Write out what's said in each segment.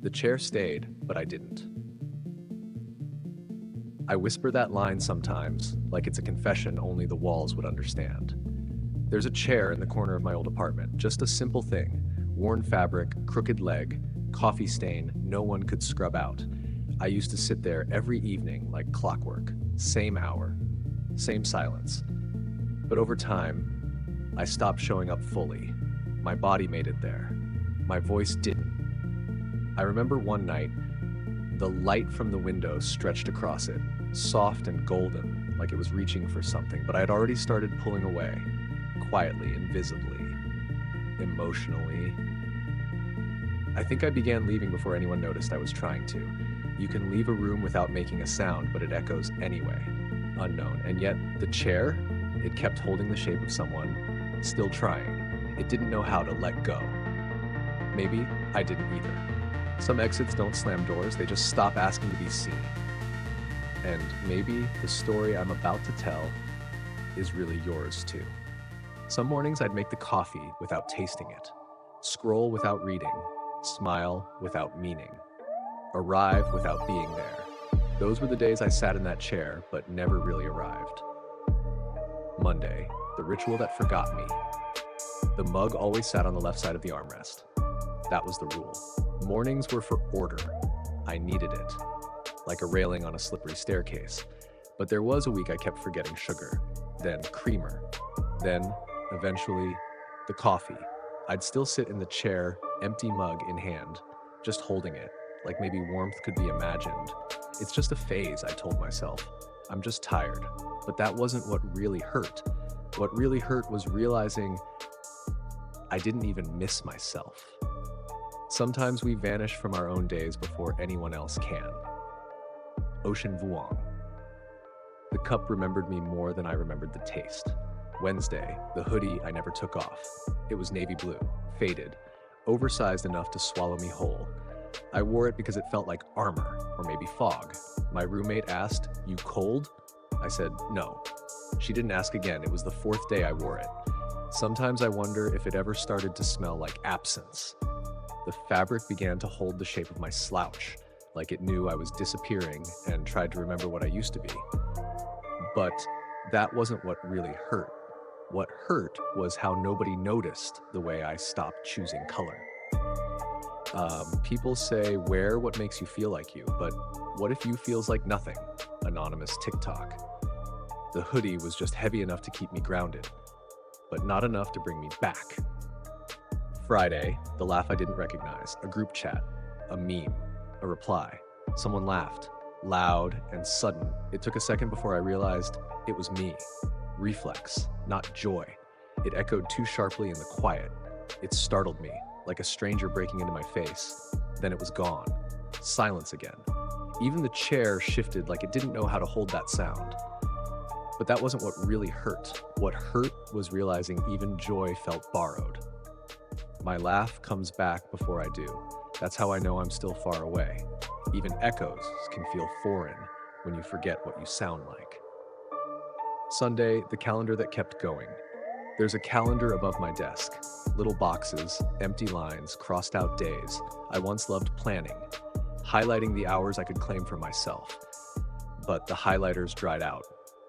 The chair stayed, but I didn't. I whisper that line sometimes, like it's a confession only the walls would understand. There's a chair in the corner of my old apartment, just a simple thing. Worn fabric, crooked leg, coffee stain no one could scrub out. I used to sit there every evening like clockwork, same hour, same silence. But over time, I stopped showing up fully. My body made it there. My voice didn't. I remember one night, the light from the window stretched across it, soft and golden, like it was reaching for something, but I had already started pulling away, quietly, invisibly, emotionally. I think I began leaving before anyone noticed I was trying to. You can leave a room without making a sound, but it echoes anyway, unknown. And yet, the chair, it kept holding the shape of someone, still trying. It didn't know how to let go. Maybe I didn't either. Some exits don't slam doors, they just stop asking to be seen. And maybe the story I'm about to tell is really yours too. Some mornings I'd make the coffee without tasting it, scroll without reading, smile without meaning, arrive without being there. Those were the days I sat in that chair, but never really arrived. Monday, the ritual that forgot me. The mug always sat on the left side of the armrest. That was the rule. Mornings were for order. I needed it, like a railing on a slippery staircase. But there was a week I kept forgetting sugar, then creamer, then, eventually, the coffee. I'd still sit in the chair, empty mug in hand, just holding it, like maybe warmth could be imagined. It's just a phase, I told myself. I'm just tired. But that wasn't what really hurt. What really hurt was realizing I didn't even miss myself. Sometimes we vanish from our own days before anyone else can. Ocean Vuong. The cup remembered me more than I remembered the taste. Wednesday, the hoodie I never took off. It was navy blue, faded, oversized enough to swallow me whole. I wore it because it felt like armor, or maybe fog. My roommate asked, "You cold?" I said, "No." She didn't ask again. It was the fourth day I wore it. Sometimes I wonder if it ever started to smell like absence. The fabric began to hold the shape of my slouch, like it knew I was disappearing and tried to remember what I used to be. But that wasn't what really hurt. What hurt was how nobody noticed the way I stopped choosing color. People say, wear what makes you feel like you, but what if you feels like nothing? Anonymous TikTok. The hoodie was just heavy enough to keep me grounded, but not enough to bring me back. Friday, the laugh I didn't recognize, a group chat, a meme, a reply. Someone laughed, loud and sudden. It took a second before I realized it was me. Reflex, not joy. It echoed too sharply in the quiet. It startled me, like a stranger breaking into my face. Then it was gone. Silence again. Even the chair shifted like it didn't know how to hold that sound. But that wasn't what really hurt. What hurt was realizing even joy felt borrowed. My laugh comes back before I do. That's how I know I'm still far away. Even echoes can feel foreign when you forget what you sound like. Sunday, the calendar that kept going. There's a calendar above my desk. Little boxes, empty lines, crossed out days. I once loved planning, highlighting the hours I could claim for myself. But the highlighters dried out.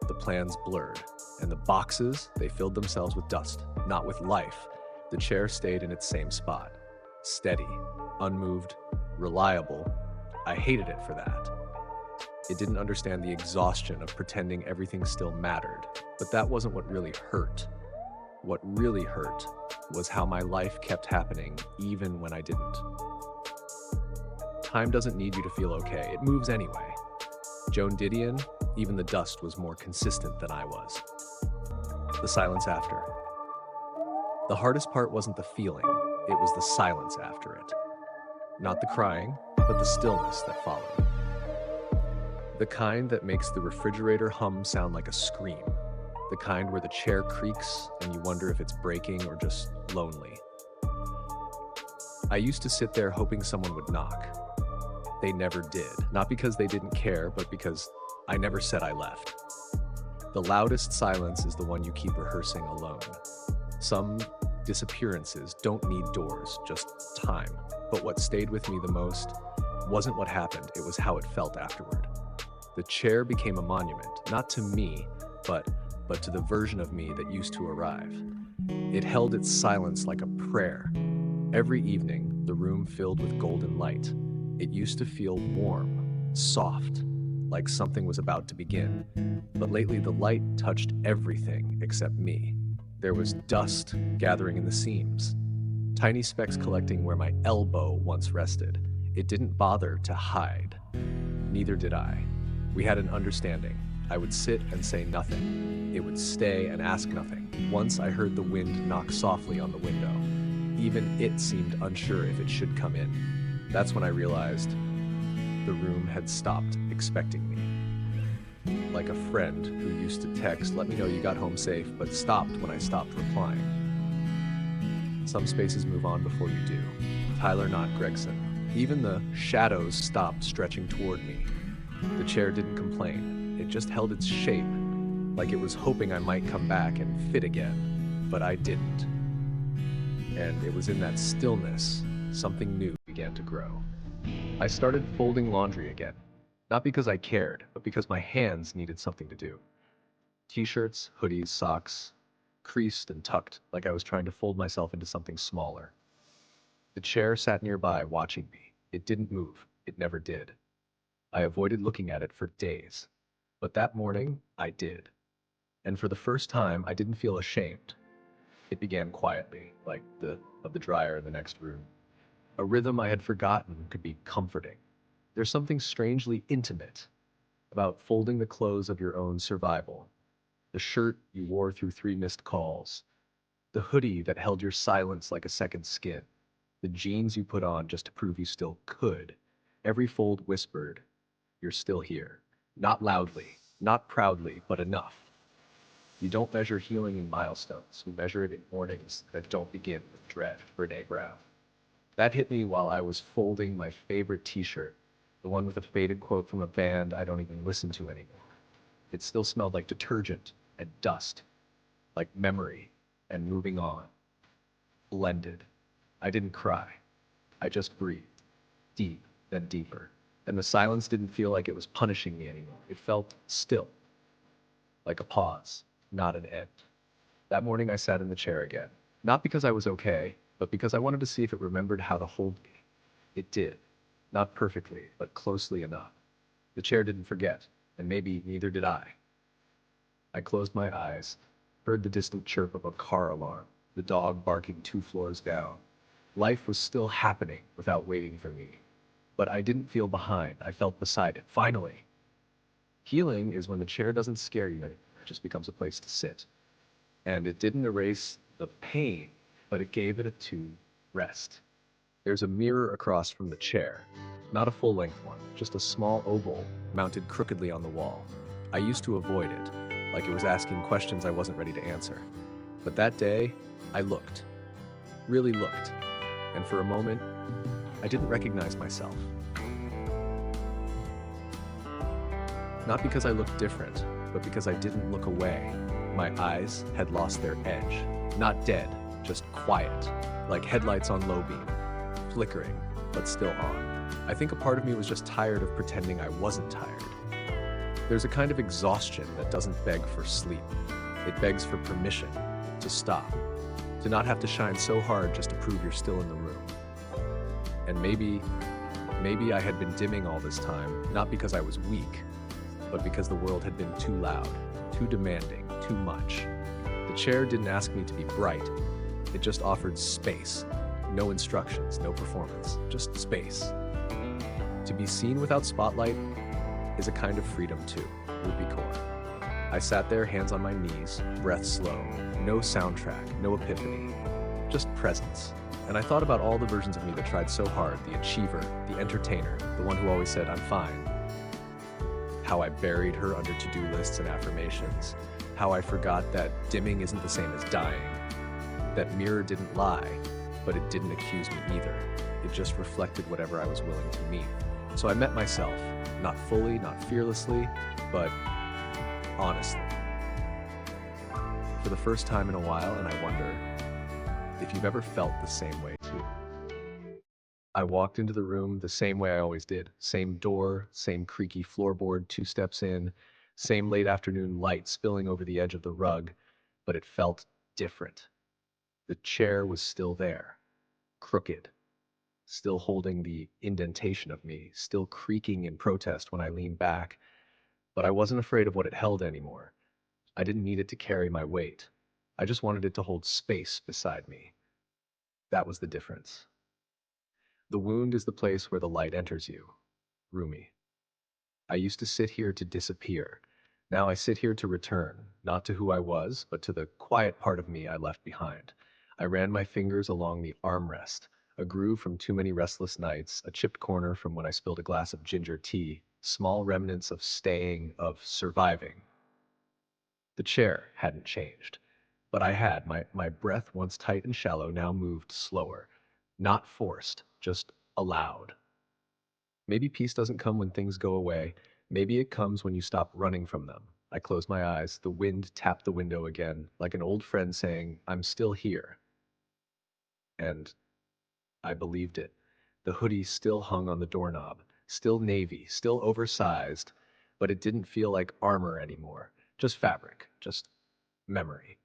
The plans blurred. And the boxes, they filled themselves with dust, not with life. The chair stayed in its same spot. Steady, unmoved, reliable. I hated it for that. It didn't understand the exhaustion of pretending everything still mattered. But that wasn't what really hurt. What really hurt was how my life kept happening even when I didn't. Time doesn't need you to feel okay. It moves anyway. Joan Didion, even the dust was more consistent than I was. The silence after. The hardest part wasn't the feeling, it was the silence after it. Not the crying, but the stillness that followed. The kind that makes the refrigerator hum sound like a scream. The kind where the chair creaks and you wonder if it's breaking or just lonely. I used to sit there hoping someone would knock. They never did. Not because they didn't care, but because I never said I left. The loudest silence is the one you keep rehearsing alone. Some disappearances don't need doors, just time. But what stayed with me the most wasn't what happened, it was how it felt afterward. The chair became a monument, not to me, but to the version of me that used to arrive. It held its silence like a prayer. Every evening, the room filled with golden light. It used to feel warm, soft, like something was about to begin. But lately, the light touched everything except me. There was dust gathering in the seams, tiny specks collecting where my elbow once rested. It didn't bother to hide. Neither did I. We had an understanding. I would sit and say nothing. It would stay and ask nothing. Once I heard the wind knock softly on the window. Even it seemed unsure if it should come in. That's when I realized the room had stopped expecting me. Like a friend who used to text, "Let me know you got home safe," but stopped when I stopped replying. Some spaces move on before you do. Tyler, not Gregson. Even the shadows stopped stretching toward me. The chair didn't complain. It just held its shape, like it was hoping I might come back and fit again, but I didn't. And it was in that stillness, something new began to grow. I started folding laundry again, not because I cared, but because my hands needed something to do. T-shirts, hoodies, socks, creased and tucked, like I was trying to fold myself into something smaller. The chair sat nearby, watching me. It didn't move. It never did. I avoided looking at it for days. But that morning, I did. And for the first time, I didn't feel ashamed. It began quietly, like the dryer in the next room. A rhythm I had forgotten could be comforting. There's something strangely intimate about folding the clothes of your own survival. The shirt you wore through 3 missed calls. The hoodie that held your silence like a second skin. The jeans you put on just to prove you still could. Every fold whispered, "You're still here." Not loudly, not proudly, but enough. You don't measure healing in milestones. You measure it in mornings that don't begin with dread. Brene Brown. That hit me while I was folding my favorite t-shirt, the one with a faded quote from a band I don't even listen to anymore. It still smelled like detergent and dust, like memory and moving on. Blended. I didn't cry. I just breathed. Deep, then deeper. And the silence didn't feel like it was punishing me anymore. It felt still. Like a pause, not an end. That morning I sat in the chair again. Not because I was okay, but because I wanted to see if it remembered how to hold me. It did. Not perfectly, but closely enough. The chair didn't forget, and maybe neither did I. I closed my eyes, heard the distant chirp of a car alarm, the dog barking 2 floors down. Life was still happening without waiting for me. But I didn't feel behind. I felt beside it. Finally. Healing is when the chair doesn't scare you anymore. It just becomes a place to sit. And it didn't erase the pain, but it gave it a to rest. There's a mirror across from the chair. Not a full-length one, just a small oval mounted crookedly on the wall. I used to avoid it, like it was asking questions I wasn't ready to answer. But that day, I looked. Really looked. And for a moment, I didn't recognize myself. Not because I looked different, but because I didn't look away. My eyes had lost their edge. Not dead, just quiet, like headlights on low beam, flickering, but still on. I think a part of me was just tired of pretending I wasn't tired. There's a kind of exhaustion that doesn't beg for sleep. It begs for permission to stop, to not have to shine so hard just to prove you're still in the room. And maybe I had been dimming all this time, not because I was weak, but because the world had been too loud, too demanding, too much. The chair didn't ask me to be bright. It just offered space. No instructions, no performance, just space. To be seen without spotlight is a kind of freedom too. Ruby Kaur. I sat there, hands on my knees, breath slow, no soundtrack, no epiphany, just presence. And I thought about all the versions of me that tried so hard, the achiever, the entertainer, the one who always said, "I'm fine." How I buried her under to-do lists and affirmations. How I forgot that dimming isn't the same as dying. That mirror didn't lie, but it didn't accuse me either. It just reflected whatever I was willing to meet. So I met myself, not fully, not fearlessly, but honestly. For the first time in a while, and I wonder if you've ever felt the same way too. I walked into the room the same way I always did. Same door, same creaky floorboard 2 steps in, same late afternoon light spilling over the edge of the rug, but it felt different. The chair was still there, crooked, still holding the indentation of me, still creaking in protest when I leaned back, but I wasn't afraid of what it held anymore. I didn't need it to carry my weight. I just wanted it to hold space beside me. That was the difference. The wound is the place where the light enters you. Rumi. I used to sit here to disappear. Now I sit here to return, not to who I was, but to the quiet part of me I left behind. I ran my fingers along the armrest, a groove from too many restless nights, a chipped corner from when I spilled a glass of ginger tea, small remnants of staying, of surviving. The chair hadn't changed, but I had. My breath, once tight and shallow, now moved slower. Not forced, just allowed. Maybe peace doesn't come when things go away. Maybe it comes when you stop running from them. I closed my eyes. The wind tapped the window again, like an old friend saying, I'm still here. And I believed it. The hoodie still hung on the doorknob, still navy, still oversized, but it didn't feel like armor anymore. Just fabric, just memory.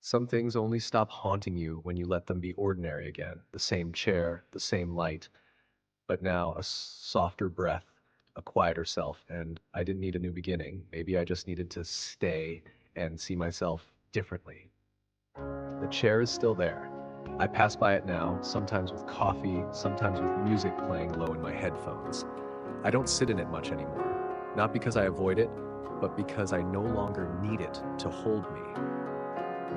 Some things only stop haunting you when you let them be ordinary again. The same chair, the same light, but now a softer breath, a quieter self, and I didn't need a new beginning. Maybe I just needed to stay and see myself differently. The chair is still there. I pass by it now, sometimes with coffee, sometimes with music playing low in my headphones. I don't sit in it much anymore, not because I avoid it, but because I no longer need it to hold me.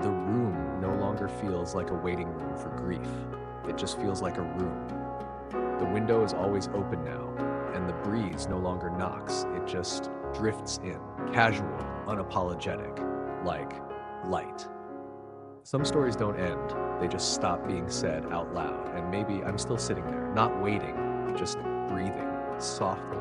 The room no longer feels like a waiting room for grief. It just feels like a room. The window is always open now, and the breeze no longer knocks. It just drifts in, casual, unapologetic, like light. Some stories don't end, they just stop being said out loud, and maybe I'm still sitting there, not waiting, just breathing softly.